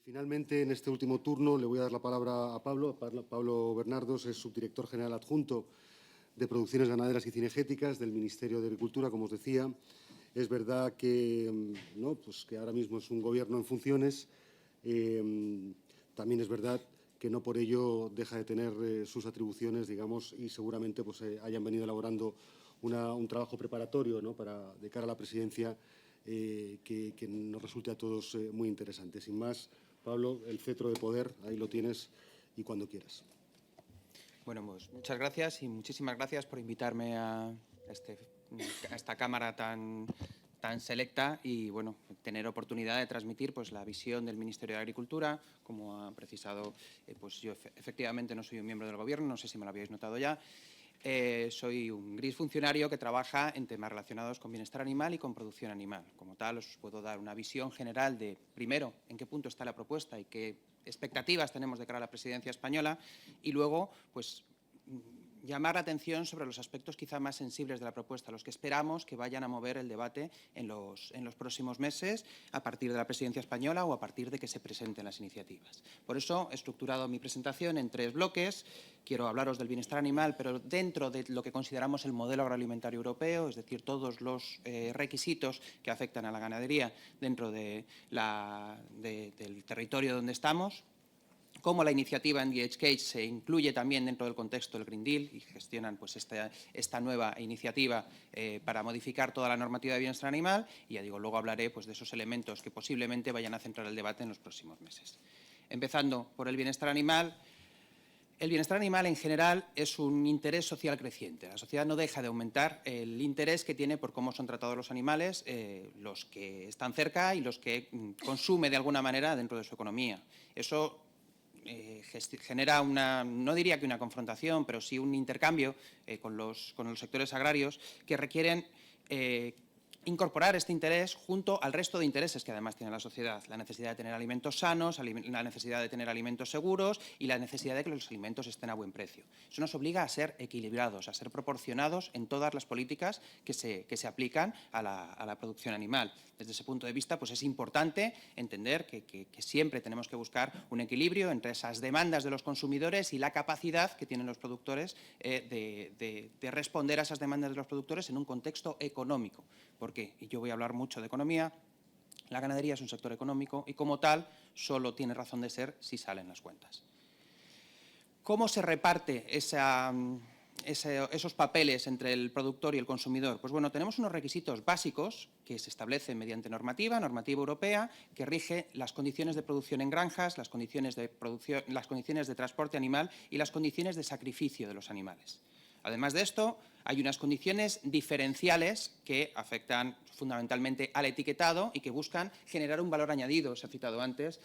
Finalmente, en este último turno, le voy a dar la palabra a Pablo. Pablo Bernardos es subdirector general adjunto de Producciones Ganaderas y Cinegéticas del Ministerio de Agricultura, como os decía. Es verdad que, pues que ahora mismo es un gobierno en funciones. También es verdad que no por ello deja de tener sus atribuciones, digamos, y seguramente pues, hayan venido elaborando un trabajo preparatorio, ¿no?, de cara a la presidencia que nos resulte a todos muy interesante. Sin más, Pablo, el cetro de poder, ahí lo tienes y cuando quieras. Bueno, pues muchas gracias y muchísimas gracias por invitarme a esta cámara tan selecta y, bueno, tener oportunidad de transmitir pues, la visión del Ministerio de Agricultura. Como ha precisado, pues yo efectivamente no soy un miembro del Gobierno, no sé si me lo habíais notado ya. Soy un gris funcionario que trabaja en temas relacionados con bienestar animal y con producción animal. Como tal, os puedo dar una visión general de, primero, en qué punto está la propuesta y qué expectativas tenemos de cara a la presidencia española, y luego, pues, llamar la atención sobre los aspectos quizá más sensibles de la propuesta, los que esperamos que vayan a mover el debate en los próximos meses a partir de la presidencia española o a partir de que se presenten las iniciativas. Por eso he estructurado mi presentación en 3 bloques. Quiero hablaros del bienestar animal, pero dentro de lo que consideramos el modelo agroalimentario europeo, es decir, todos los requisitos que afectan a la ganadería dentro del territorio donde estamos. Cómo la iniciativa en DHK se incluye también dentro del contexto del Green Deal y gestionan pues, esta nueva iniciativa para modificar toda la normativa de bienestar animal. Y ya digo, luego hablaré pues, de esos elementos que posiblemente vayan a centrar el debate en los próximos meses. Empezando por el bienestar animal. El bienestar animal, en general, es un interés social creciente. La sociedad no deja de aumentar el interés que tiene por cómo son tratados los animales, los que están cerca y los que consume de alguna manera dentro de su economía. Eso genera no diría que una confrontación, pero sí un intercambio con los sectores agrarios que requieren incorporar este interés junto al resto de intereses que además tiene la sociedad. La necesidad de tener alimentos sanos, la necesidad de tener alimentos seguros y la necesidad de que los alimentos estén a buen precio. Eso nos obliga a ser equilibrados, a ser proporcionados en todas las políticas que se aplican a la producción animal. Desde ese punto de vista, pues es importante entender que siempre tenemos que buscar un equilibrio entre esas demandas de los consumidores y la capacidad que tienen los productores de responder a esas demandas de los productores en un contexto económico. Porque, y yo voy a hablar mucho de economía, la ganadería es un sector económico y como tal solo tiene razón de ser si salen las cuentas. ¿Cómo se reparte esos papeles entre el productor y el consumidor? Pues bueno, tenemos unos requisitos básicos que se establecen mediante normativa europea, que rige las condiciones de producción en granjas, las condiciones de transporte animal y las condiciones de sacrificio de los animales. Además de esto, hay unas condiciones diferenciales que afectan fundamentalmente al etiquetado y que buscan generar un valor añadido, se ha citado antes,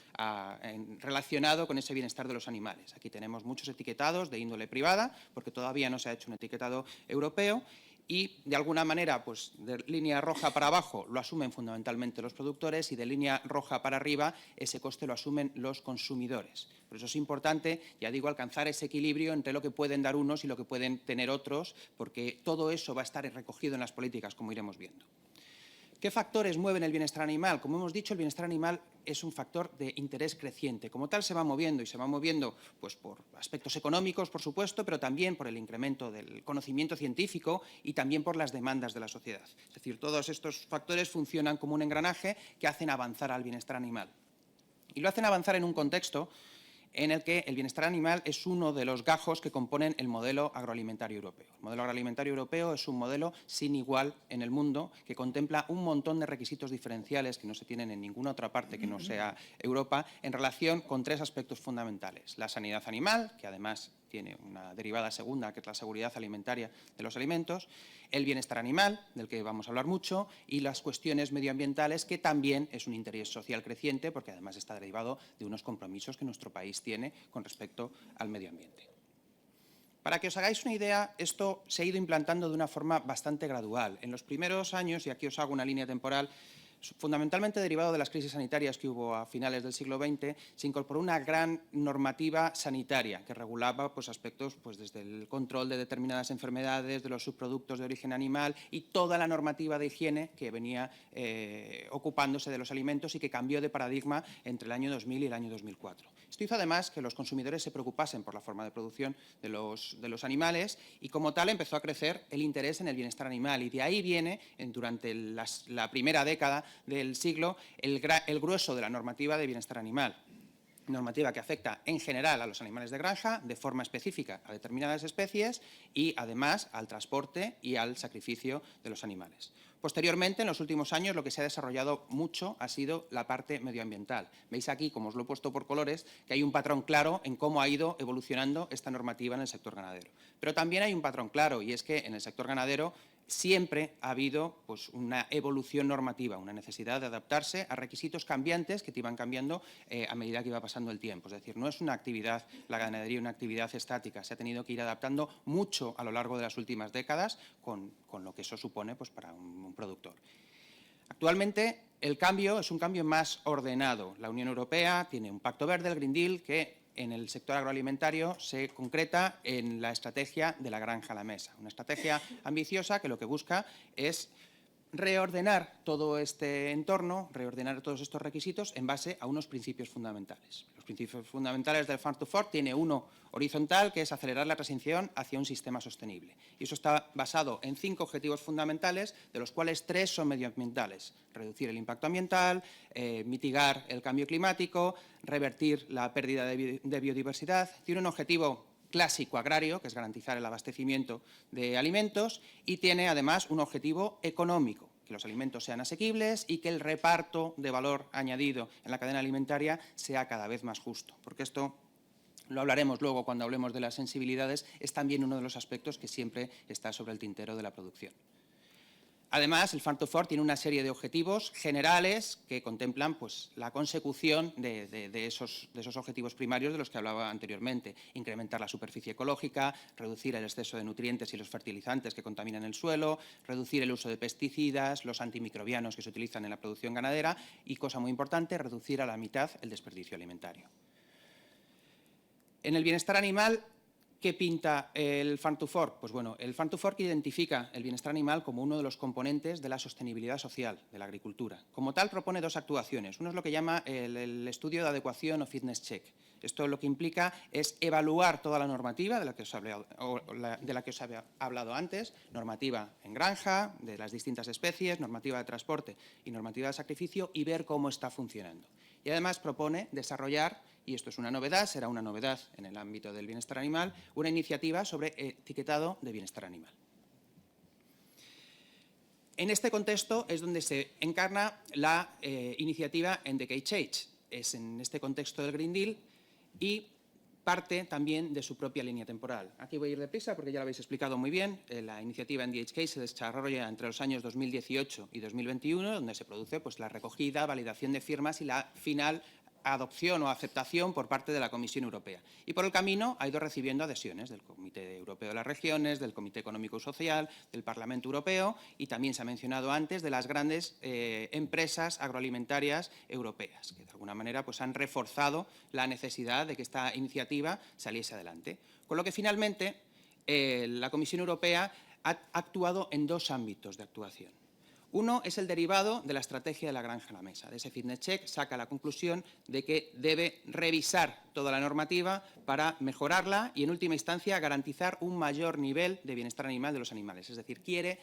relacionado con ese bienestar de los animales. Aquí tenemos muchos etiquetados de índole privada, porque todavía no se ha hecho un etiquetado europeo, y de alguna manera, pues de línea roja para abajo lo asumen fundamentalmente los productores y de línea roja para arriba ese coste lo asumen los consumidores. Por eso es importante, ya digo, alcanzar ese equilibrio entre lo que pueden dar unos y lo que pueden tener otros, porque todo eso va a estar recogido en las políticas, como iremos viendo. ¿Qué factores mueven el bienestar animal? Como hemos dicho, el bienestar animal es un factor de interés creciente. Como tal, se va moviendo y se va moviendo pues, por aspectos económicos, por supuesto, pero también por el incremento del conocimiento científico y también por las demandas de la sociedad. Es decir, todos estos factores funcionan como un engranaje que hacen avanzar al bienestar animal. Y lo hacen avanzar en un contexto en el que el bienestar animal es uno de los gajos que componen el modelo agroalimentario europeo. El modelo agroalimentario europeo es un modelo sin igual en el mundo que contempla un montón de requisitos diferenciales que no se tienen en ninguna otra parte que no sea Europa en relación con 3 aspectos fundamentales. La sanidad animal, que además tiene una derivada segunda, que es la seguridad alimentaria de los alimentos, el bienestar animal, del que vamos a hablar mucho, y las cuestiones medioambientales, que también es un interés social creciente, porque además está derivado de unos compromisos que nuestro país tiene con respecto al medio ambiente. Para que os hagáis una idea, esto se ha ido implantando de una forma bastante gradual. En los primeros años, y aquí os hago una línea temporal, Fundamentalmente derivado de las crisis sanitarias que hubo a finales del siglo XX, se incorporó una gran normativa sanitaria que regulaba pues, aspectos pues, desde el control de determinadas enfermedades, de los subproductos de origen animal y toda la normativa de higiene que venía ocupándose de los alimentos y que cambió de paradigma entre el año 2000 y el año 2004. Esto hizo además que los consumidores se preocupasen por la forma de producción de los animales y como tal empezó a crecer el interés en el bienestar animal y de ahí viene, durante la primera década del siglo, el grueso de la normativa de bienestar animal. Normativa que afecta en general a los animales de granja, de forma específica a determinadas especies y además al transporte y al sacrificio de los animales. Posteriormente, en los últimos años, lo que se ha desarrollado mucho ha sido la parte medioambiental. Veis aquí, como os lo he puesto por colores, que hay un patrón claro en cómo ha ido evolucionando esta normativa en el sector ganadero. Pero también hay un patrón claro y es que en el sector ganadero siempre ha habido pues, una evolución normativa, una necesidad de adaptarse a requisitos cambiantes que te iban cambiando a medida que iba pasando el tiempo. Es decir, no es una actividad, la ganadería, una actividad estática. Se ha tenido que ir adaptando mucho a lo largo de las últimas décadas con lo que eso supone pues, para un productor. Actualmente el cambio es un cambio más ordenado. La Unión Europea tiene un pacto verde, el Green Deal, que en el sector agroalimentario se concreta en la estrategia de la granja a la mesa. Una estrategia ambiciosa que lo que busca es reordenar todo este entorno, reordenar todos estos requisitos en base a unos principios fundamentales. Los principios fundamentales del Farm to Fork tiene uno horizontal, que es acelerar la transición hacia un sistema sostenible. Y eso está basado en 5 objetivos fundamentales, de los cuales 3 son medioambientales. Reducir el impacto ambiental, mitigar el cambio climático, revertir la pérdida de biodiversidad. Tiene un objetivo clásico agrario, que es garantizar el abastecimiento de alimentos, y tiene además un objetivo económico, que los alimentos sean asequibles y que el reparto de valor añadido en la cadena alimentaria sea cada vez más justo, porque esto lo hablaremos luego cuando hablemos de las sensibilidades, es también uno de los aspectos que siempre está sobre el tintero de la producción. Además, el Farm to Fork tiene una serie de objetivos generales que contemplan pues, la consecución de esos objetivos primarios de los que hablaba anteriormente. Incrementar la superficie ecológica, reducir el exceso de nutrientes y los fertilizantes que contaminan el suelo, reducir el uso de pesticidas, los antimicrobianos que se utilizan en la producción ganadera y, cosa muy importante, reducir a la mitad el desperdicio alimentario. En el bienestar animal, ¿qué pinta el Farm to Fork? Pues bueno, el Farm to Fork identifica el bienestar animal como uno de los componentes de la sostenibilidad social de la agricultura. Como tal, propone 2 actuaciones. Uno es lo que llama el estudio de adecuación o fitness check. Esto lo que implica es evaluar toda la normativa de la que os había hablado antes, normativa en granja, de las distintas especies, normativa de transporte y normativa de sacrificio, y ver cómo está funcionando. Y además propone desarrollar, y esto es una novedad, será una novedad en el ámbito del bienestar animal, una iniciativa sobre etiquetado de bienestar animal. En este contexto es donde se encarna la iniciativa Decade Change. Es en este contexto del Green Deal y parte también de su propia línea temporal. Aquí voy a ir deprisa porque ya lo habéis explicado muy bien. La iniciativa NDHK se desarrolla entre los años 2018 y 2021, donde se produce pues, la recogida, validación de firmas y la final adopción o aceptación por parte de la Comisión Europea. Y por el camino ha ido recibiendo adhesiones del Comité Europeo de las Regiones, del Comité Económico y Social, del Parlamento Europeo y también se ha mencionado antes de las grandes empresas agroalimentarias europeas, que de alguna manera pues, han reforzado la necesidad de que esta iniciativa saliese adelante. Con lo que finalmente la Comisión Europea ha actuado en 2 ámbitos de actuación. Uno es el derivado de la estrategia de la granja a la mesa. De ese fitness check saca la conclusión de que debe revisar toda la normativa para mejorarla y, en última instancia, garantizar un mayor nivel de bienestar animal de los animales. Es decir, quiere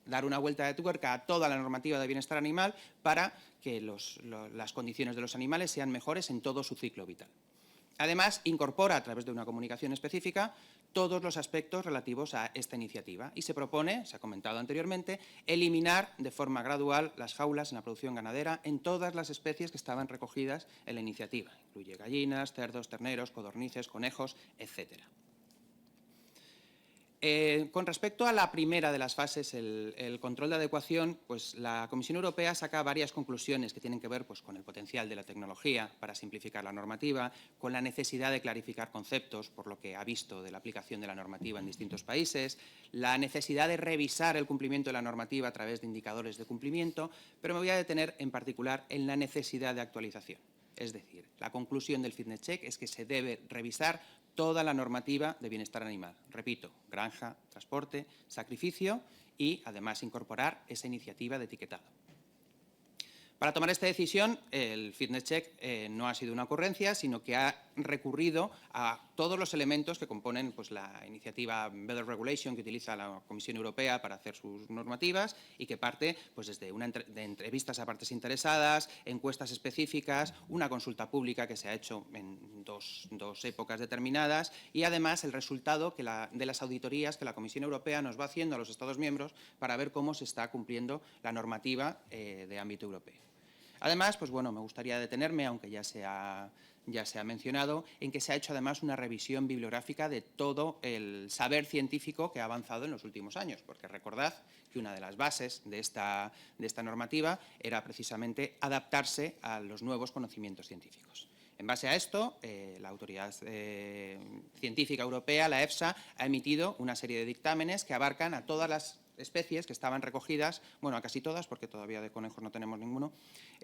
dar una vuelta de tuerca a toda la normativa de bienestar animal para que las condiciones de los animales sean mejores en todo su ciclo vital. Además, incorpora, a través de una comunicación específica, todos los aspectos relativos a esta iniciativa y se propone, se ha comentado anteriormente, eliminar de forma gradual las jaulas en la producción ganadera en todas las especies que estaban recogidas en la iniciativa. Incluye gallinas, cerdos, terneros, codornices, conejos, etc. Con respecto a la primera de las fases, el control de adecuación, pues la Comisión Europea saca varias conclusiones que tienen que ver pues, con el potencial de la tecnología para simplificar la normativa, con la necesidad de clarificar conceptos, por lo que ha visto de la aplicación de la normativa en distintos países, la necesidad de revisar el cumplimiento de la normativa a través de indicadores de cumplimiento, pero me voy a detener en particular en la necesidad de actualización. Es decir, la conclusión del fitness check es que se debe revisar toda la normativa de bienestar animal. Repito, granja, transporte, sacrificio y, además, incorporar esa iniciativa de etiquetado. Para tomar esta decisión, el fitness check no ha sido una ocurrencia, sino que ha recurrido a todos los elementos que componen pues, la iniciativa Better Regulation que utiliza la Comisión Europea para hacer sus normativas y que parte pues, desde de entrevistas a partes interesadas, encuestas específicas, una consulta pública que se ha hecho en dos épocas determinadas y, además, el resultado de las auditorías que la Comisión Europea nos va haciendo a los Estados miembros para ver cómo se está cumpliendo la normativa de ámbito europeo. Además, pues bueno, me gustaría detenerme, aunque ya se ha mencionado, en que se ha hecho además una revisión bibliográfica de todo el saber científico que ha avanzado en los últimos años, porque recordad que una de las bases de esta normativa era precisamente adaptarse a los nuevos conocimientos científicos. En base a esto, la Autoridad Científica Europea, la EFSA, ha emitido una serie de dictámenes que abarcan a todas las especies que estaban recogidas, bueno, a casi todas, porque todavía de conejos no tenemos ninguno,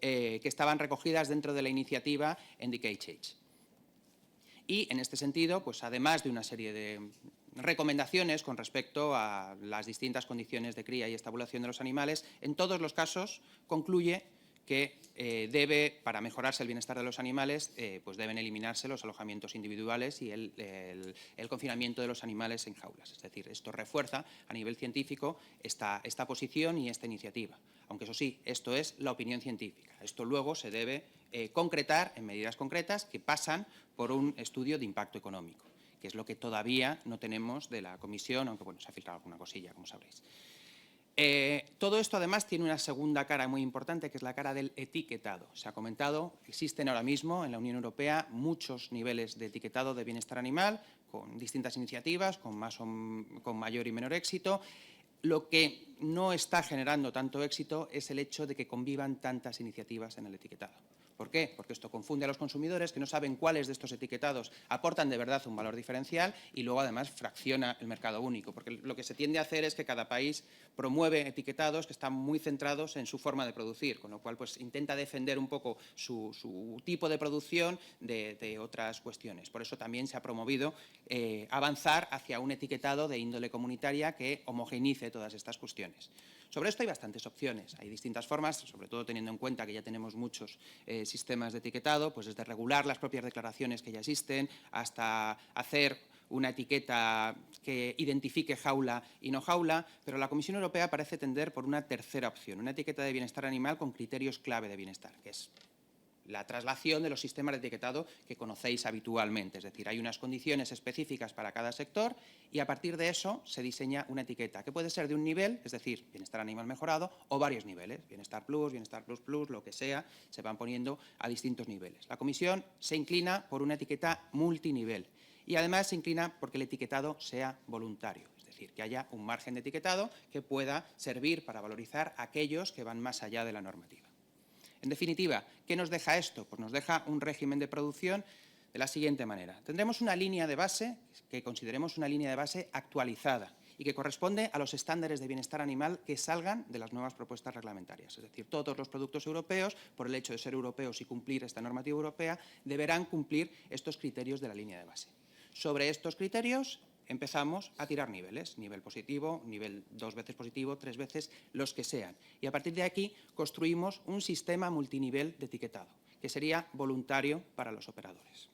que estaban recogidas dentro de la iniciativa Endicate Change. Y, en este sentido, pues además de una serie de recomendaciones con respecto a las distintas condiciones de cría y estabulación de los animales, en todos los casos concluye que para mejorarse el bienestar de los animales, pues deben eliminarse los alojamientos individuales y el confinamiento de los animales en jaulas. Es decir, esto refuerza a nivel científico esta posición y esta iniciativa. Aunque eso sí, esto es la opinión científica. Esto luego se debe concretar en medidas concretas que pasan por un estudio de impacto económico, que es lo que todavía no tenemos de la Comisión, aunque bueno, se ha filtrado alguna cosilla, como sabréis. Todo esto, además, tiene una segunda cara muy importante, que es la cara del etiquetado. Se ha comentado, existen ahora mismo en la Unión Europea muchos niveles de etiquetado de bienestar animal, con distintas iniciativas, con mayor y menor éxito. Lo que no está generando tanto éxito es el hecho de que convivan tantas iniciativas en el etiquetado. ¿Por qué? Porque esto confunde a los consumidores que no saben cuáles de estos etiquetados aportan de verdad un valor diferencial y luego además fracciona el mercado único, porque lo que se tiende a hacer es que cada país promueve etiquetados que están muy centrados en su forma de producir, con lo cual pues intenta defender un poco su tipo de producción de otras cuestiones. Por eso también se ha promovido avanzar hacia un etiquetado de índole comunitaria que homogeneice todas estas cuestiones. Sobre esto hay bastantes opciones, hay distintas formas, sobre todo teniendo en cuenta que ya tenemos muchos sistemas de etiquetado, pues desde regular las propias declaraciones que ya existen hasta hacer una etiqueta que identifique jaula y no jaula, pero la Comisión Europea parece tender por una tercera opción, una etiqueta de bienestar animal con criterios clave de bienestar, que es la traslación de los sistemas de etiquetado que conocéis habitualmente. Es decir, hay unas condiciones específicas para cada sector y a partir de eso se diseña una etiqueta que puede ser de un nivel, es decir, bienestar animal mejorado, o varios niveles, bienestar plus, lo que sea, se van poniendo a distintos niveles. La Comisión se inclina por una etiqueta multinivel y además se inclina porque el etiquetado sea voluntario. Es decir, que haya un margen de etiquetado que pueda servir para valorizar a aquellos que van más allá de la normativa. En definitiva, ¿qué nos deja esto? Pues nos deja un régimen de producción de la siguiente manera. Tendremos una línea de base que consideremos una línea de base actualizada y que corresponde a los estándares de bienestar animal que salgan de las nuevas propuestas reglamentarias. Es decir, todos los productos europeos, por el hecho de ser europeos y cumplir esta normativa europea, deberán cumplir estos criterios de la línea de base. Sobre estos criterios empezamos a tirar niveles, nivel positivo, nivel 2 veces positivo, 3 veces, los que sean. Y a partir de aquí construimos un sistema multinivel de etiquetado, que sería voluntario para los operadores.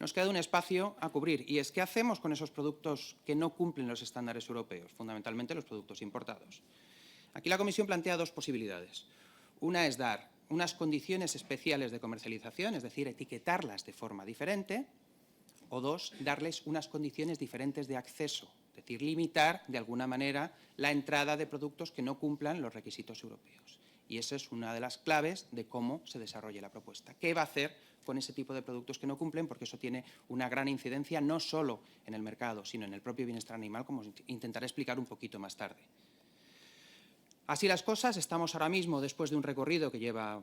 Nos queda un espacio a cubrir, y es ¿qué hacemos con esos productos que no cumplen los estándares europeos? Fundamentalmente los productos importados. Aquí la Comisión plantea dos posibilidades. Una es dar unas condiciones especiales de comercialización, es decir, etiquetarlas de forma diferente, o dos, darles unas condiciones diferentes de acceso, es decir, limitar de alguna manera la entrada de productos que no cumplan los requisitos europeos. y esa es una de las claves de cómo se desarrolle la propuesta. ¿Qué va a hacer con ese tipo de productos que no cumplen? Porque eso tiene una gran incidencia no solo en el mercado, sino en el propio bienestar animal, como intentaré explicar un poquito más tarde. Así las cosas, estamos ahora mismo, después de un recorrido que lleva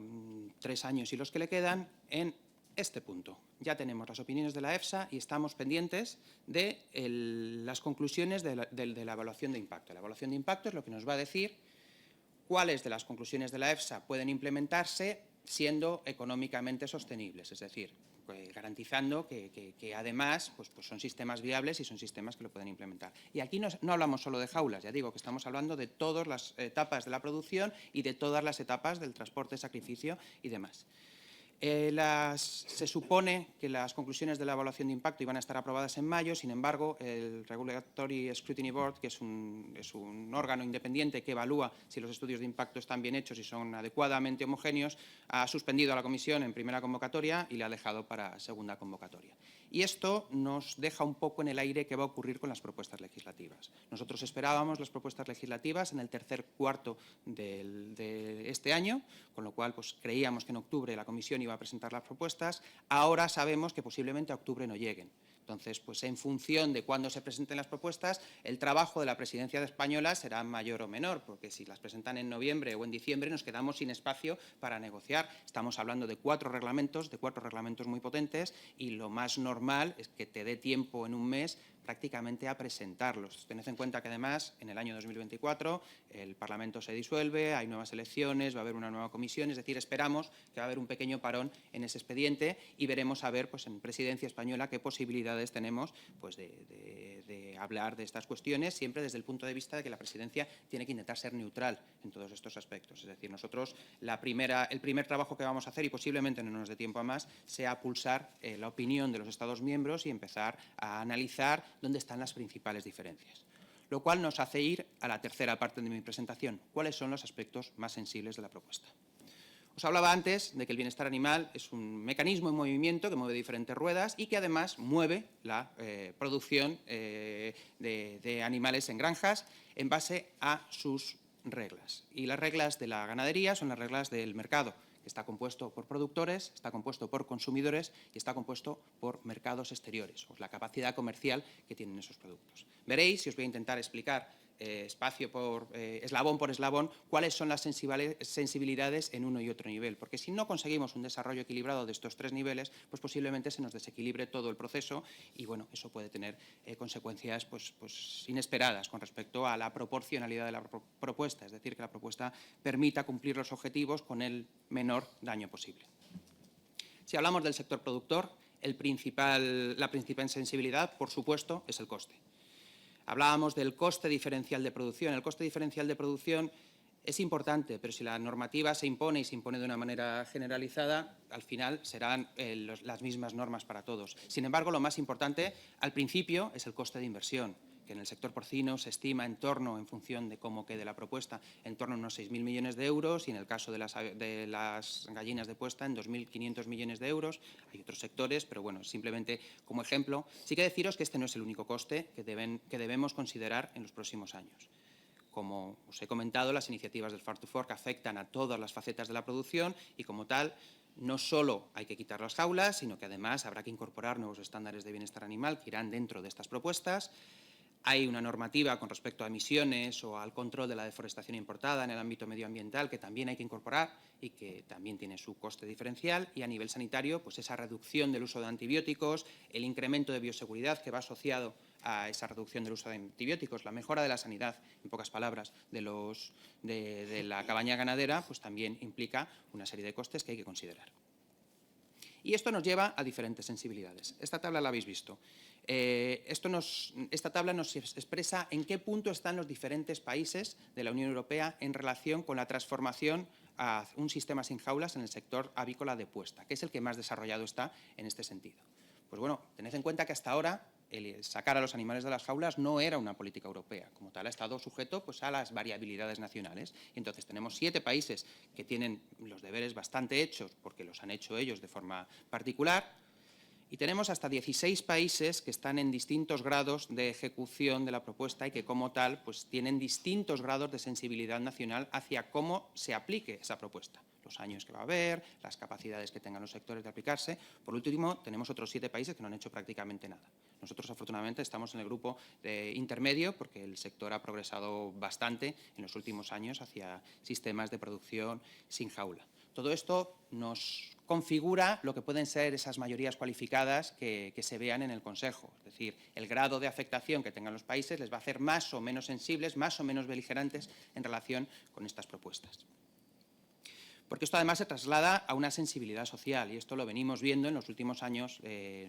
3 años y los que le quedan, en este punto. Ya tenemos las opiniones de la EFSA y estamos pendientes de las conclusiones de la evaluación de impacto. La evaluación de impacto es lo que nos va a decir cuáles de las conclusiones de la EFSA pueden implementarse siendo económicamente sostenibles, es decir, garantizando que además pues son sistemas viables y son sistemas que lo pueden implementar. Y aquí no hablamos solo de jaulas, ya digo que estamos hablando de todas las etapas de la producción y de todas las etapas del transporte, sacrificio y demás. Se supone que las conclusiones de la evaluación de impacto iban a estar aprobadas en mayo, sin embargo, el Regulatory Scrutiny Board, que es un órgano independiente que evalúa si los estudios de impacto están bien hechos y son adecuadamente homogéneos, ha suspendido a la Comisión en primera convocatoria y le ha dejado para segunda convocatoria. Y esto nos deja un poco en el aire qué va a ocurrir con las propuestas legislativas. Nosotros esperábamos las propuestas legislativas en el tercer cuarto de este año, con lo cual pues, creíamos que en octubre la Comisión iba a presentar las propuestas. Ahora sabemos que posiblemente a octubre no lleguen. Entonces, pues en función de cuándo se presenten las propuestas, el trabajo de la presidencia española será mayor o menor, porque si las presentan en noviembre o en diciembre nos quedamos sin espacio para negociar. Estamos hablando de 4 reglamentos muy potentes, y lo más normal es que te dé tiempo en un mes prácticamente a presentarlos. Tened en cuenta que además en el año 2024 el Parlamento se disuelve, hay nuevas elecciones, va a haber una nueva comisión, es decir, esperamos que va a haber un pequeño parón en ese expediente y veremos a ver pues, en presidencia española qué posibilidades tenemos pues, de hablar de estas cuestiones, siempre desde el punto de vista de que la presidencia tiene que intentar ser neutral en todos estos aspectos. Es decir, nosotros el primer trabajo que vamos a hacer, y posiblemente no nos dé tiempo a más, sea pulsar la opinión de los Estados miembros y empezar a analizar dónde están las principales diferencias. Lo cual nos hace ir a la tercera parte de mi presentación. ¿Cuáles son los aspectos más sensibles de la propuesta? Os hablaba antes de que el bienestar animal es un mecanismo en movimiento que mueve diferentes ruedas y que además mueve la producción de animales en granjas en base a sus reglas. Y las reglas de la ganadería son las reglas del mercado. Está compuesto por productores, está compuesto por consumidores y está compuesto por mercados exteriores, o la capacidad comercial que tienen esos productos. Veréis, y os voy a intentar explicar eslabón por eslabón, cuáles son las sensibilidades en uno y otro nivel, porque si no conseguimos un desarrollo equilibrado de estos 3 niveles, pues posiblemente se nos desequilibre todo el proceso y bueno, eso puede tener consecuencias pues inesperadas con respecto a la proporcionalidad de la propuesta, es decir, que la propuesta permita cumplir los objetivos con el menor daño posible. Si hablamos del sector productor, la principal sensibilidad, por supuesto, es el coste. Hablábamos del coste diferencial de producción. El coste diferencial de producción es importante, pero si la normativa se impone y se impone de una manera generalizada, al final serán las mismas normas para todos. Sin embargo, lo más importante al principio es el coste de inversión, que en el sector porcino se estima en función de cómo quede la propuesta, en torno a unos 6.000 millones de euros y en el caso de las gallinas de puesta en 2.500 millones de euros. Hay otros sectores, pero bueno, simplemente como ejemplo. Sí que deciros que este no es el único coste que debemos considerar en los próximos años. Como os he comentado, las iniciativas del Farm to Fork afectan a todas las facetas de la producción y como tal, no solo hay que quitar las jaulas, sino que además habrá que incorporar nuevos estándares de bienestar animal que irán dentro de estas propuestas. Hay una normativa con respecto a emisiones o al control de la deforestación importada en el ámbito medioambiental que también hay que incorporar y que también tiene su coste diferencial. Y a nivel sanitario, pues esa reducción del uso de antibióticos, el incremento de bioseguridad que va asociado a esa reducción del uso de antibióticos, la mejora de la sanidad, en pocas palabras, de la cabaña ganadera, pues también implica una serie de costes que hay que considerar. Y esto nos lleva a diferentes sensibilidades. Esta tabla la habéis visto. Esta tabla nos expresa en qué punto están los diferentes países de la Unión Europea en relación con la transformación a un sistema sin jaulas en el sector avícola de puesta, que es el que más desarrollado está en este sentido. Pues bueno, tened en cuenta que hasta ahora el sacar a los animales de las jaulas no era una política europea. Como tal, ha estado sujeto pues, a las variabilidades nacionales. Y entonces tenemos 7 países que tienen los deberes bastante hechos porque los han hecho ellos de forma particular. Y tenemos hasta 16 países que están en distintos grados de ejecución de la propuesta y que, como tal, pues tienen distintos grados de sensibilidad nacional hacia cómo se aplique esa propuesta. Los años que va a haber, las capacidades que tengan los sectores de aplicarse. Por último, tenemos otros 7 países que no han hecho prácticamente nada. Nosotros, afortunadamente, estamos en el grupo intermedio porque el sector ha progresado bastante en los últimos años hacia sistemas de producción sin jaula. Todo esto nos configura lo que pueden ser esas mayorías cualificadas que se vean en el Consejo. Es decir, el grado de afectación que tengan los países les va a hacer más o menos sensibles, más o menos beligerantes en relación con estas propuestas. Porque esto además se traslada a una sensibilidad social y esto lo venimos viendo en los últimos años.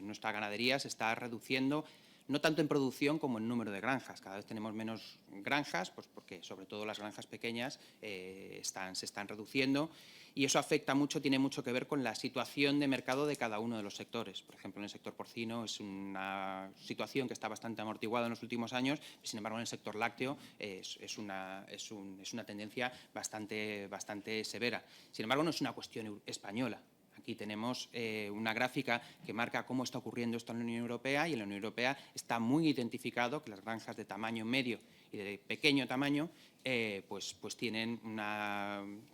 Nuestra ganadería se está reduciendo no tanto en producción como en número de granjas. Cada vez tenemos menos granjas, pues porque sobre todo las granjas pequeñas se están reduciendo y eso afecta mucho, tiene mucho que ver con la situación de mercado de cada uno de los sectores. Por ejemplo, en el sector porcino es una situación que está bastante amortiguada en los últimos años, sin embargo, en el sector lácteo es una tendencia bastante severa. Sin embargo, no es una cuestión española. Aquí tenemos una gráfica que marca cómo está ocurriendo esto en la Unión Europea y en la Unión Europea está muy identificado que las granjas de tamaño medio y de pequeño tamaño pues tienen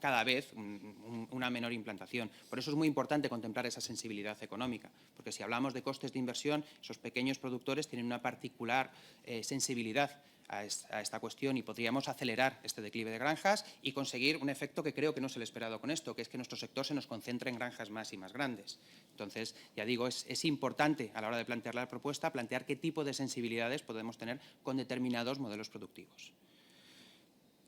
cada vez una menor implantación. Por eso es muy importante contemplar esa sensibilidad económica, porque si hablamos de costes de inversión, esos pequeños productores tienen una particular sensibilidad a esta cuestión y podríamos acelerar este declive de granjas y conseguir un efecto que creo que no es el esperado con esto, que es que nuestro sector se nos concentre en granjas más y más grandes. Entonces, ya digo, es importante a la hora de plantear la propuesta, plantear qué tipo de sensibilidades podemos tener con determinados modelos productivos.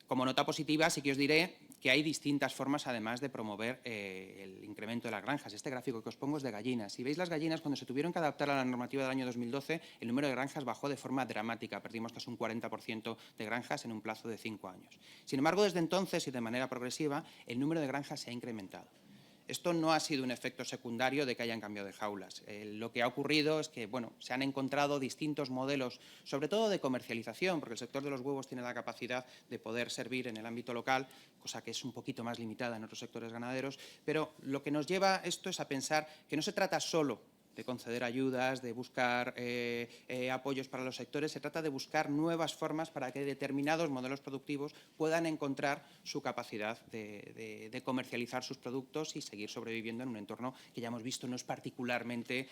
Como nota positiva, sí que os diré que hay distintas formas, además, de promover el incremento de las granjas. Este gráfico que os pongo es de gallinas. Si veis las gallinas, cuando se tuvieron que adaptar a la normativa del año 2012, el número de granjas bajó de forma dramática. Perdimos casi un 40% de granjas en un plazo de 5 años. Sin embargo, desde entonces y de manera progresiva, el número de granjas se ha incrementado. Esto no ha sido un efecto secundario de que hayan cambiado de jaulas. Lo que ha ocurrido es que se han encontrado distintos modelos, sobre todo de comercialización, porque el sector de los huevos tiene la capacidad de poder servir en el ámbito local, cosa que es un poquito más limitada en otros sectores ganaderos, pero lo que nos lleva esto es a pensar que no se trata solo de conceder ayudas, de buscar apoyos para los sectores, se trata de buscar nuevas formas para que determinados modelos productivos puedan encontrar su capacidad de comercializar sus productos y seguir sobreviviendo en un entorno que ya hemos visto no es particularmente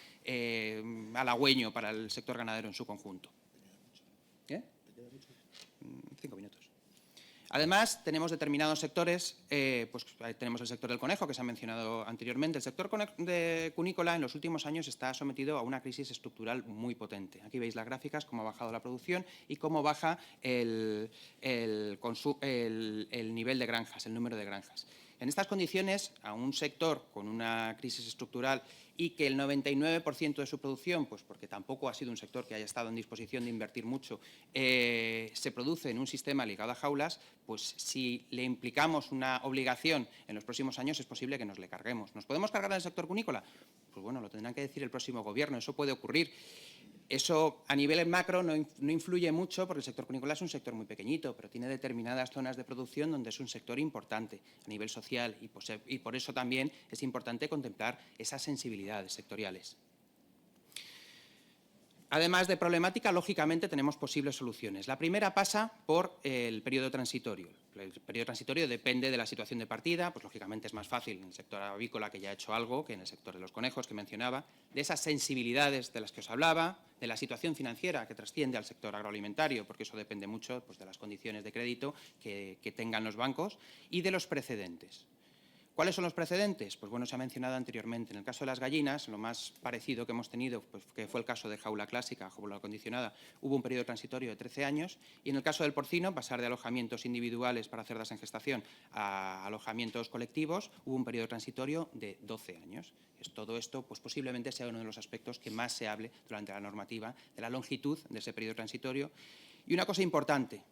halagüeño para el sector ganadero en su conjunto. ¿Qué? 5 minutos. Además, tenemos determinados sectores, pues tenemos el sector del conejo, que se ha mencionado anteriormente. El sector cunícola en los últimos años está sometido a una crisis estructural muy potente. Aquí veis las gráficas, cómo ha bajado la producción y cómo baja el nivel de granjas, el número de granjas. En estas condiciones, a un sector con una crisis estructural y que el 99% de su producción, pues porque tampoco ha sido un sector que haya estado en disposición de invertir mucho, se produce en un sistema ligado a jaulas, pues si le implicamos una obligación en los próximos años es posible que nos le carguemos. ¿Nos podemos cargar al sector cunícola? Pues bueno, lo tendrán que decir el próximo gobierno, eso puede ocurrir. Eso a nivel macro no influye mucho porque el sector cunícola es un sector muy pequeñito, pero tiene determinadas zonas de producción donde es un sector importante a nivel social y por eso también es importante contemplar esas sensibilidades sectoriales. Además de problemática, lógicamente tenemos posibles soluciones. La primera pasa por el periodo transitorio. El periodo transitorio depende de la situación de partida, pues lógicamente es más fácil en el sector avícola, que ya ha hecho algo, que en el sector de los conejos, que mencionaba, de esas sensibilidades de las que os hablaba, de la situación financiera que trasciende al sector agroalimentario, porque eso depende mucho pues, de las condiciones de crédito que tengan los bancos, y de los precedentes. ¿Cuáles son los precedentes? Pues bueno, se ha mencionado anteriormente. En el caso de las gallinas, lo más parecido que hemos tenido, pues, que fue el caso de jaula clásica, jaula acondicionada, hubo un periodo transitorio de 13 años y en el caso del porcino, pasar de alojamientos individuales para cerdas en gestación a alojamientos colectivos, hubo un periodo transitorio de 12 años. Todo esto pues, posiblemente sea uno de los aspectos que más se hable durante la normativa, de la longitud de ese periodo transitorio. Y una cosa importante,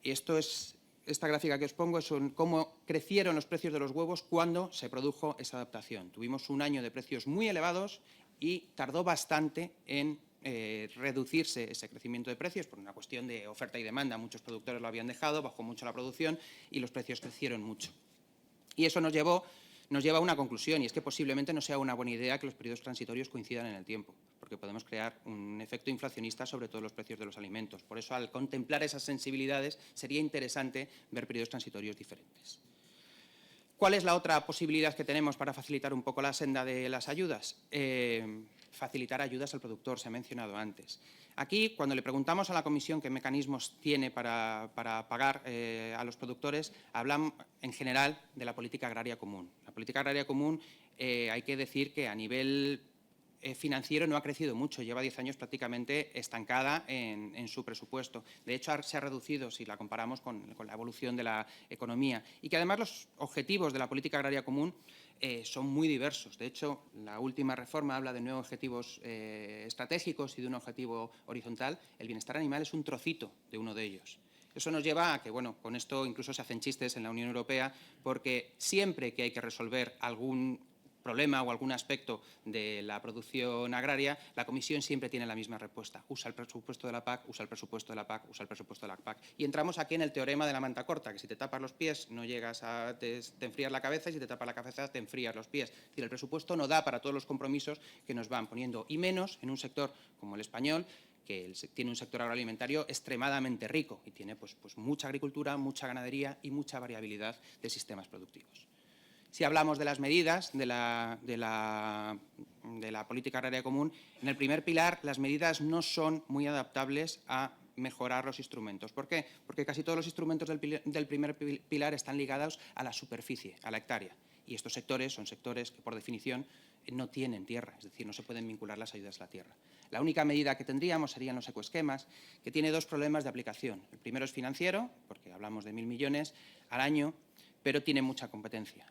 esta gráfica que os pongo es cómo crecieron los precios de los huevos cuando se produjo esa adaptación. Tuvimos un año de precios muy elevados y tardó bastante en reducirse ese crecimiento de precios por una cuestión de oferta y demanda. Muchos productores lo habían dejado, bajó mucho la producción y los precios crecieron mucho. Y eso nos llevó nos lleva a una conclusión, y es que posiblemente no sea una buena idea que los periodos transitorios coincidan en el tiempo, porque podemos crear un efecto inflacionista sobre todos los precios de los alimentos. Por eso, al contemplar esas sensibilidades, sería interesante ver periodos transitorios diferentes. ¿Cuál es la otra posibilidad que tenemos para facilitar un poco la senda de las ayudas? Facilitar ayudas al productor, se ha mencionado antes. Aquí, cuando le preguntamos a la Comisión qué mecanismos tiene para pagar a los productores, hablan en general de la política agraria común. La política agraria común, hay que decir que a nivel financiero no ha crecido mucho, lleva 10 años prácticamente estancada en su presupuesto. De hecho, se ha reducido si la comparamos con la evolución de la economía, y que además los objetivos de la política agraria común son muy diversos. De hecho, la última reforma habla de 9 objetivos estratégicos y de un objetivo horizontal. El bienestar animal es un trocito de uno de ellos. Eso nos lleva a que, bueno, con esto incluso se hacen chistes en la Unión Europea, porque siempre que hay que resolver algún problema o algún aspecto de la producción agraria, la Comisión siempre tiene la misma respuesta. Usa el presupuesto de la PAC, usa el presupuesto de la PAC, usa el presupuesto de la PAC. Y entramos aquí en el teorema de la manta corta, que si te tapas los pies no llegas a... te enfrías la cabeza, y si te tapas la cabeza te enfrías los pies. Es decir, el presupuesto no da para todos los compromisos que nos van poniendo, y menos en un sector como el español, que tiene un sector agroalimentario extremadamente rico y tiene pues mucha agricultura, mucha ganadería y mucha variabilidad de sistemas productivos. Si hablamos de las medidas de la política agraria común, en el primer pilar las medidas no son muy adaptables a mejorar los instrumentos. ¿Por qué? Porque casi todos los instrumentos del primer pilar están ligados a la superficie, a la hectárea. Y estos sectores son sectores que, por definición, no tienen tierra, es decir, no se pueden vincular las ayudas a la tierra. La única medida que tendríamos serían los ecoesquemas, que tiene 2 problemas de aplicación. El primero es financiero, porque hablamos de 1.000 millones al año, pero tiene mucha competencia.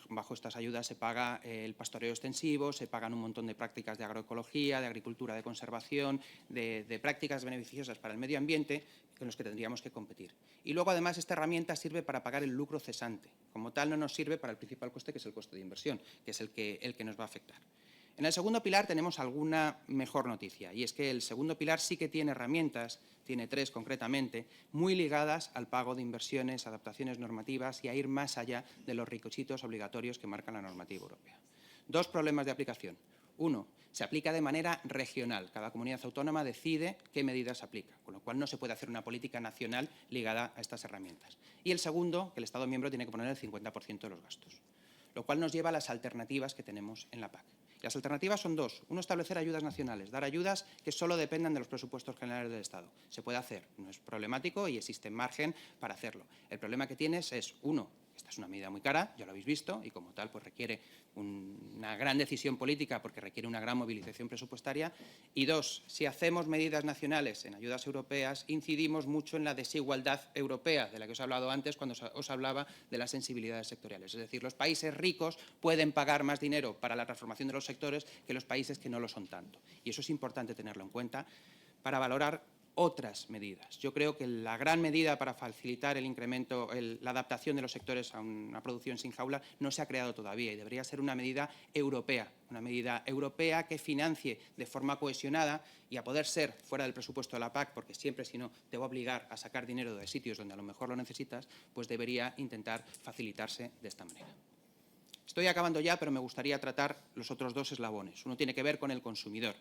Bajo estas ayudas se paga el pastoreo extensivo, se pagan un montón de prácticas de agroecología, de agricultura de conservación, de prácticas beneficiosas para el medio ambiente, con los que tendríamos que competir. Y luego, además, esta herramienta sirve para pagar el lucro cesante. Como tal, no nos sirve para el principal coste, que es el coste de inversión, que es el que nos va a afectar. En el segundo pilar tenemos alguna mejor noticia, y es que el segundo pilar sí que tiene herramientas, tiene 3 concretamente, muy ligadas al pago de inversiones, adaptaciones normativas y a ir más allá de los requisitos obligatorios que marca la normativa europea. 2 problemas de aplicación. 1, se aplica de manera regional. Cada comunidad autónoma decide qué medidas aplica, con lo cual no se puede hacer una política nacional ligada a estas herramientas. Y el segundo, que el Estado miembro tiene que poner el 50% de los gastos, lo cual nos lleva a las alternativas que tenemos en la PAC. Las alternativas son 2. 1, establecer ayudas nacionales, dar ayudas que solo dependan de los presupuestos generales del Estado. Se puede hacer, no es problemático y existe margen para hacerlo. El problema que tienes es, 1, esta es una medida muy cara, ya lo habéis visto, y como tal pues requiere una gran decisión política porque requiere una gran movilización presupuestaria. Y 2, si hacemos medidas nacionales en ayudas europeas, incidimos mucho en la desigualdad europea, de la que os he hablado antes cuando os hablaba de las sensibilidades sectoriales. Es decir, los países ricos pueden pagar más dinero para la transformación de los sectores que los países que no lo son tanto. Y eso es importante tenerlo en cuenta para valorar otras medidas. Yo creo que la gran medida para facilitar el incremento, la adaptación de los sectores a una producción sin jaula no se ha creado todavía, y debería ser una medida europea que financie de forma cohesionada, y a poder ser fuera del presupuesto de la PAC, porque siempre, si no, te va a obligar a sacar dinero de sitios donde a lo mejor lo necesitas, pues debería intentar facilitarse de esta manera. Estoy acabando ya, pero me gustaría tratar los otros 2 eslabones. Uno tiene que ver con el consumidor.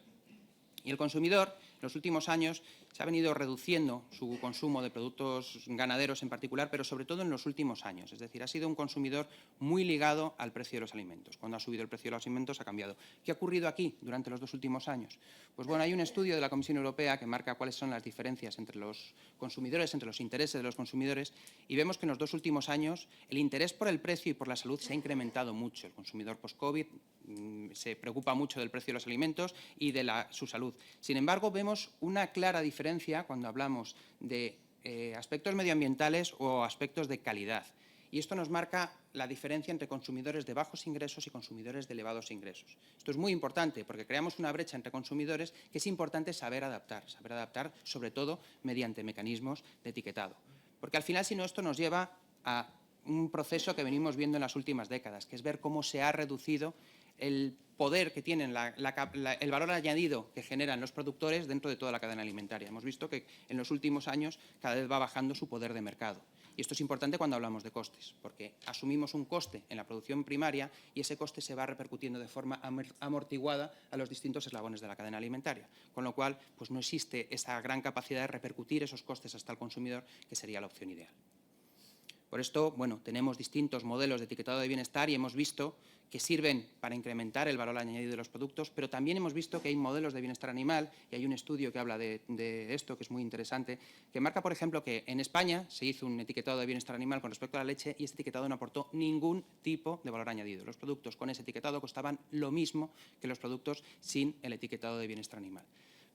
Y el consumidor, en los últimos años, se ha venido reduciendo su consumo de productos ganaderos en particular, pero sobre todo en los últimos años. Es decir, ha sido un consumidor muy ligado al precio de los alimentos. Cuando ha subido el precio de los alimentos ha cambiado. ¿Qué ha ocurrido aquí durante los 2 últimos años? Pues bueno, hay un estudio de la Comisión Europea que marca cuáles son las diferencias entre los consumidores, entre los intereses de los consumidores, y vemos que en los 2 últimos años el interés por el precio y por la salud se ha incrementado mucho. El consumidor post-COVID se preocupa mucho del precio de los alimentos y de su salud. Sin embargo, vemos una clara diferencia cuando hablamos de aspectos medioambientales o aspectos de calidad. Y esto nos marca la diferencia entre consumidores de bajos ingresos y consumidores de elevados ingresos. Esto es muy importante porque creamos una brecha entre consumidores que es importante saber adaptar sobre todo mediante mecanismos de etiquetado. Porque al final, si no, esto nos lleva a un proceso que venimos viendo en las últimas décadas, que es ver cómo se ha reducido el poder que tienen, el valor añadido que generan los productores dentro de toda la cadena alimentaria. Hemos visto que en los últimos años cada vez va bajando su poder de mercado. Y esto es importante cuando hablamos de costes, porque asumimos un coste en la producción primaria y ese coste se va repercutiendo de forma amortiguada a los distintos eslabones de la cadena alimentaria, con lo cual pues no existe esa gran capacidad de repercutir esos costes hasta el consumidor, que sería la opción ideal. Por esto, bueno, tenemos distintos modelos de etiquetado de bienestar y hemos visto que sirven para incrementar el valor añadido de los productos, pero también hemos visto que hay modelos de bienestar animal, y hay un estudio que habla de esto, que es muy interesante, que marca, por ejemplo, que en España se hizo un etiquetado de bienestar animal con respecto a la leche y este etiquetado no aportó ningún tipo de valor añadido. Los productos con ese etiquetado costaban lo mismo que los productos sin el etiquetado de bienestar animal.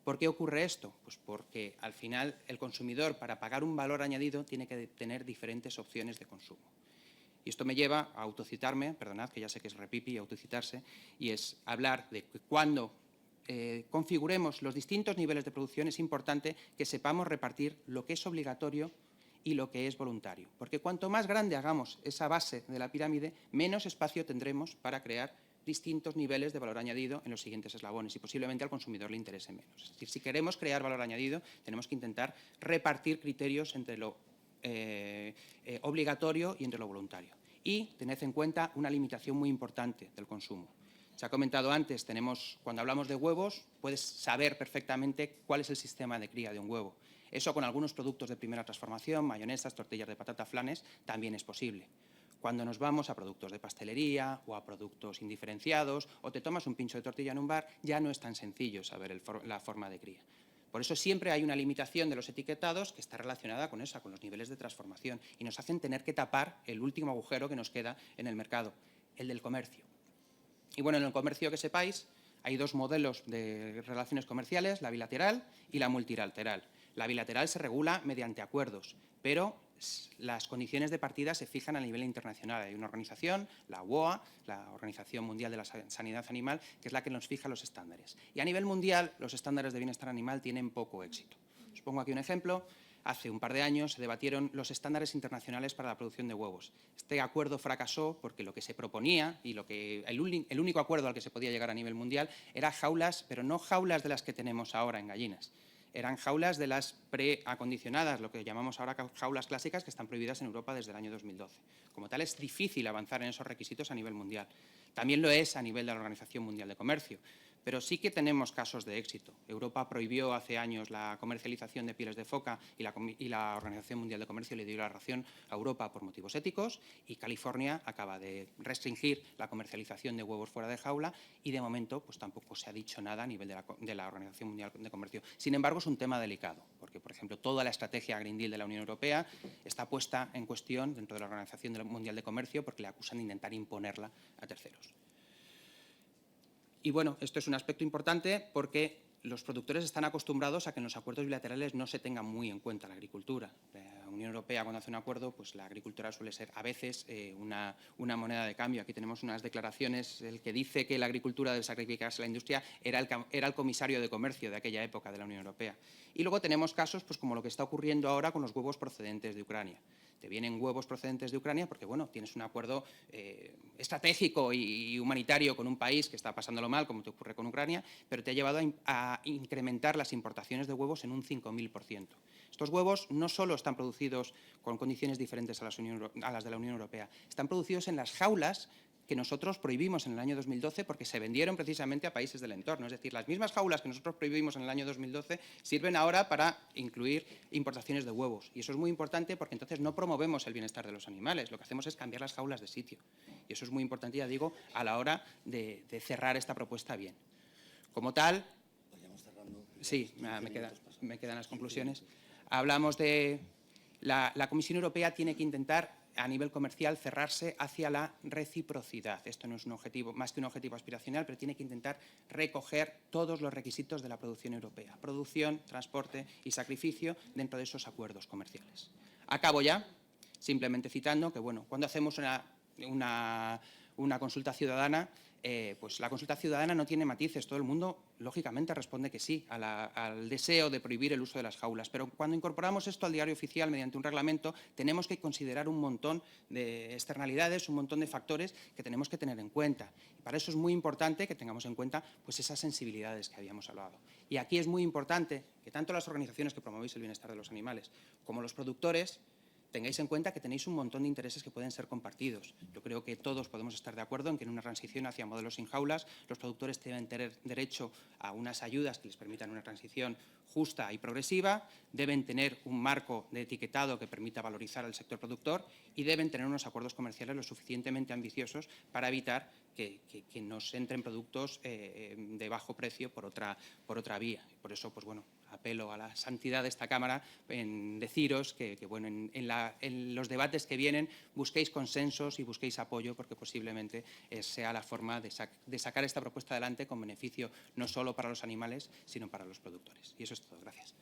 ¿Por qué ocurre esto? Pues porque al final el consumidor, para pagar un valor añadido, tiene que tener diferentes opciones de consumo. Y esto me lleva a autocitarme, perdonad que ya sé que es repipi autocitarse, y es hablar de que cuando configuremos los distintos niveles de producción es importante que sepamos repartir lo que es obligatorio y lo que es voluntario. Porque cuanto más grande hagamos esa base de la pirámide, menos espacio tendremos para crear distintos niveles de valor añadido en los siguientes eslabones y posiblemente al consumidor le interese menos. Es decir, si queremos crear valor añadido, tenemos que intentar repartir criterios entre lo obligatorio y entre lo voluntario. Y tened en cuenta una limitación muy importante del consumo. Se ha comentado antes, cuando hablamos de huevos, puedes saber perfectamente cuál es el sistema de cría de un huevo. Eso con algunos productos de primera transformación, mayonesas, tortillas de patata, flanes, también es posible. Cuando nos vamos a productos de pastelería o a productos indiferenciados o te tomas un pincho de tortilla en un bar, ya no es tan sencillo saber la forma de cría. Por eso siempre hay una limitación de los etiquetados que está relacionada con esa, con los niveles de transformación, y nos hacen tener que tapar el último agujero que nos queda en el mercado, el del comercio. Y bueno, en el comercio, que sepáis, hay dos modelos de relaciones comerciales, la bilateral y la multilateral. La bilateral se regula mediante acuerdos, pero las condiciones de partida se fijan a nivel internacional. Hay una organización, la UOA, la Organización Mundial de la Sanidad Animal, que es la que nos fija los estándares. Y a nivel mundial, los estándares de bienestar animal tienen poco éxito. Os pongo aquí un ejemplo. Hace un par de años se debatieron los estándares internacionales para la producción de huevos. Este acuerdo fracasó porque lo que se proponía y el único acuerdo al que se podía llegar a nivel mundial era jaulas, pero no jaulas de las que tenemos ahora en gallinas. Eran jaulas de las preacondicionadas, lo que llamamos ahora jaulas clásicas, que están prohibidas en Europa desde el año 2012. Como tal, es difícil avanzar en esos requisitos a nivel mundial. También lo es a nivel de la Organización Mundial de Comercio. Pero sí que tenemos casos de éxito. Europa prohibió hace años la comercialización de pieles de foca y la Organización Mundial de Comercio le dio la razón a Europa por motivos éticos, y California acaba de restringir la comercialización de huevos fuera de jaula y de momento pues tampoco se ha dicho nada a nivel de la Organización Mundial de Comercio. Sin embargo, es un tema delicado porque, por ejemplo, toda la estrategia Green Deal de la Unión Europea está puesta en cuestión dentro de la Organización Mundial de Comercio porque le acusan de intentar imponerla a terceros. Y bueno, esto es un aspecto importante porque los productores están acostumbrados a que en los acuerdos bilaterales no se tenga muy en cuenta la agricultura. La Unión Europea, cuando hace un acuerdo, pues la agricultura suele ser a veces una moneda de cambio. Aquí tenemos unas declaraciones. El que dice que la agricultura debe sacrificarse a la industria era el comisario de comercio de aquella época de la Unión Europea. Y luego tenemos casos pues, como lo que está ocurriendo ahora con los huevos procedentes de Ucrania. Te vienen huevos procedentes de Ucrania porque, bueno, tienes un acuerdo estratégico y humanitario con un país que está pasándolo mal, como te ocurre con Ucrania, pero te ha llevado a incrementar las importaciones de huevos en un 5.000%. Estos huevos no solo están producidos con condiciones diferentes a las de la Unión Europea, están producidos en las jaulas que nosotros prohibimos en el año 2012 porque se vendieron precisamente a países del entorno. Es decir, las mismas jaulas que nosotros prohibimos en el año 2012 sirven ahora para incluir importaciones de huevos. Y eso es muy importante porque entonces no promovemos el bienestar de los animales. Lo que hacemos es cambiar las jaulas de sitio. Y eso es muy importante, ya digo, a la hora de cerrar esta propuesta bien. Como tal, sí, me quedan las conclusiones. Hablamos de la Comisión Europea tiene que intentar a nivel comercial cerrarse hacia la reciprocidad. Esto no es un objetivo, más que un objetivo aspiracional, pero tiene que intentar recoger todos los requisitos de la producción europea. Producción, transporte y sacrificio dentro de esos acuerdos comerciales. Acabo ya, simplemente citando que, bueno, cuando hacemos una consulta ciudadana, pues la consulta ciudadana no tiene matices. Todo el mundo, lógicamente, responde que sí al deseo de prohibir el uso de las jaulas. Pero cuando incorporamos esto al diario oficial mediante un reglamento, tenemos que considerar un montón de externalidades, un montón de factores que tenemos que tener en cuenta. Y para eso es muy importante que tengamos en cuenta pues, esas sensibilidades que habíamos hablado. Y aquí es muy importante que tanto las organizaciones que promovéis el bienestar de los animales como los productores tengáis en cuenta que tenéis un montón de intereses que pueden ser compartidos. Yo creo que todos podemos estar de acuerdo en que en una transición hacia modelos sin jaulas los productores deben tener derecho a unas ayudas que les permitan una transición justa y progresiva, deben tener un marco de etiquetado que permita valorizar al sector productor y deben tener unos acuerdos comerciales lo suficientemente ambiciosos para evitar que nos entren productos de bajo precio por otra vía. Por eso, pues bueno, apelo a la santidad de esta Cámara en deciros que bueno, en los debates que vienen busquéis consensos y busquéis apoyo, porque posiblemente sea la forma de sacar esta propuesta adelante con beneficio no solo para los animales, sino para los productores. Y eso es todo. Gracias.